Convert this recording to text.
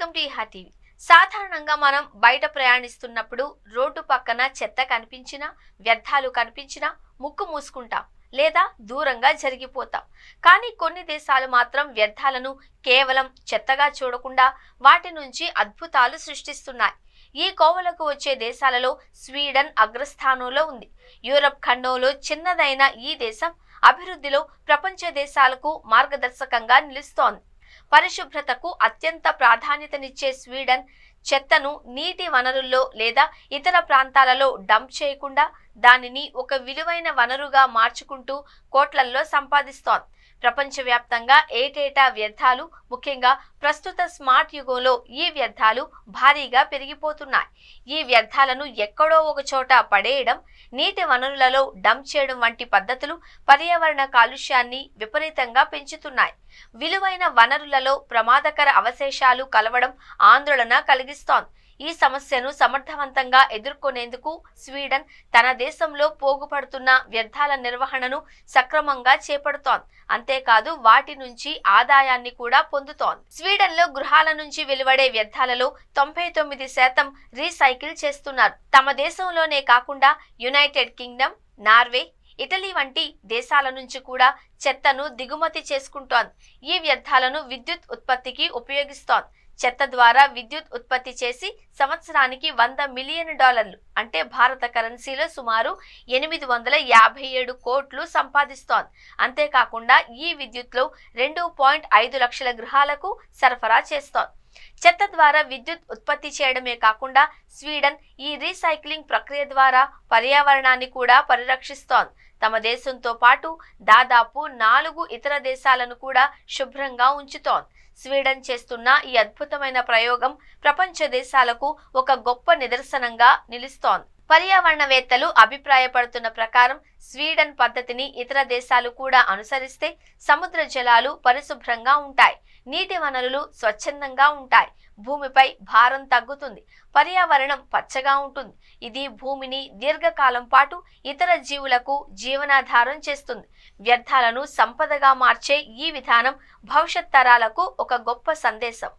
Welcome to ఇహా TV. సాధారణంగా మనం బయట ప్రయాణిస్తున్నప్పుడు రోడ్డు పక్కన చెత్త కనిపించినా, వ్యర్థాలు కనిపించినా ముక్కు మూసుకుంటాం లేదా దూరంగా జరిగిపోతాం. కానీ కొన్ని దేశాలు మాత్రం వ్యర్థాలను కేవలం చెత్తగా చూడకుండా వాటి నుంచి అద్భుతాలు సృష్టిస్తున్నాయి. ఈ కోవలకు వచ్చే దేశాలలో స్వీడన్ అగ్రస్థానంలో ఉంది. యూరప్ ఖండంలో చిన్నదైన ఈ దేశం అభివృద్ధిలో ప్రపంచ దేశాలకు మార్గదర్శకంగా నిలుస్తోంది. పరిశుభ్రతకు అత్యంత ప్రాధాన్యతనిచ్చే స్వీడన్ చెత్తను నీటి వనరుల్లో లేదా ఇతర ప్రాంతాలలో డంప్ చేయకుండా దానిని ఒక విలువైన వనరుగా మార్చుకుంటూ కోట్లల్లో సంపాదిస్తోంది. ప్రపంచవ్యాప్తంగా ఏటేటా వ్యర్థాలు, ముఖ్యంగా ప్రస్తుత స్మార్ట్ యుగంలో ఈ వ్యర్థాలు భారీగా పెరిగిపోతున్నాయి. ఈ వ్యర్థాలను ఎక్కడో ఒక చోట పడేయడం, నీటి వనరులలో డంప్ చేయడం వంటి పద్ధతులు పర్యావరణ కాలుష్యాన్ని విపరీతంగా పెంచుతున్నాయి. విలువైన వనరులలో ప్రమాదకర అవశేషాలు కలవడం ఆందోళన కలిగిస్తోంది. ఈ సమస్యను సమర్థవంతంగా ఎదుర్కొనేందుకు స్వీడన్ తన దేశంలో పోగుపడుతున్న వ్యర్థాల నిర్వహణను సక్రమంగా చేపడుతోంది. అంతేకాదు వాటి నుంచి ఆదాయాన్ని కూడా పొందుతోంది. స్వీడన్లో గృహాల నుంచి వెలువడే వ్యర్థాలలో 99% రీసైకిల్ చేస్తున్నారు. తమ దేశంలోనే కాకుండా యునైటెడ్ కింగ్డమ్, నార్వే, ఇటలీ వంటి దేశాల నుంచి కూడా చెత్తను దిగుమతి చేసుకుంటోంది. ఈ వ్యర్థాలను విద్యుత్ ఉత్పత్తికి ఉపయోగిస్తోంది. చెత్త ద్వారా విద్యుత్ ఉత్పత్తి చేసి సంవత్సరానికి $100 మిలియన్ అంటే భారత కరెన్సీలో సుమారు 857 కోట్లు సంపాదిస్తోంది. అంతేకాకుండా ఈ విద్యుత్లో 2.5 లక్షల గృహాలకు సరఫరా చేస్తోంది. చెత్త ద్వారా విద్యుత్ ఉత్పత్తి చేయడమే కాకుండా స్వీడన్ ఈ రీసైక్లింగ్ ప్రక్రియ ద్వారా పర్యావరణాన్ని కూడా పరిరక్షిస్తోంది. తమ దేశంతో పాటు దాదాపు 4 ఇతర దేశాలను కూడా శుభ్రంగా ఉంచుతోంది. స్వీడన్ చేస్తున్న ఈ అద్భుతమైన ప్రయోగం ప్రపంచ దేశాలకు ఒక గొప్ప నిదర్శనంగా నిలుస్తోంది. పర్యావరణవేత్తలు అభిప్రాయపడుతున్న ప్రకారం స్వీడన్ పద్ధతిని ఇతర దేశాలు కూడా అనుసరిస్తే సముద్ర జలాలు పరిశుభ్రంగా ఉంటాయి, నీటి వనరులు స్వచ్ఛందంగా ఉంటాయి, భూమిపై భారం తగ్గుతుంది, పర్యావరణం పచ్చగా ఉంటుంది. ఇది భూమిని దీర్ఘకాలం పాటు ఇతర జీవులకు జీవనాధారం చేస్తుంది. వ్యర్థాలను సంపదగా మార్చే ఈ విధానం భవిష్యత్ తరాలకు ఒక గొప్ప సందేశం.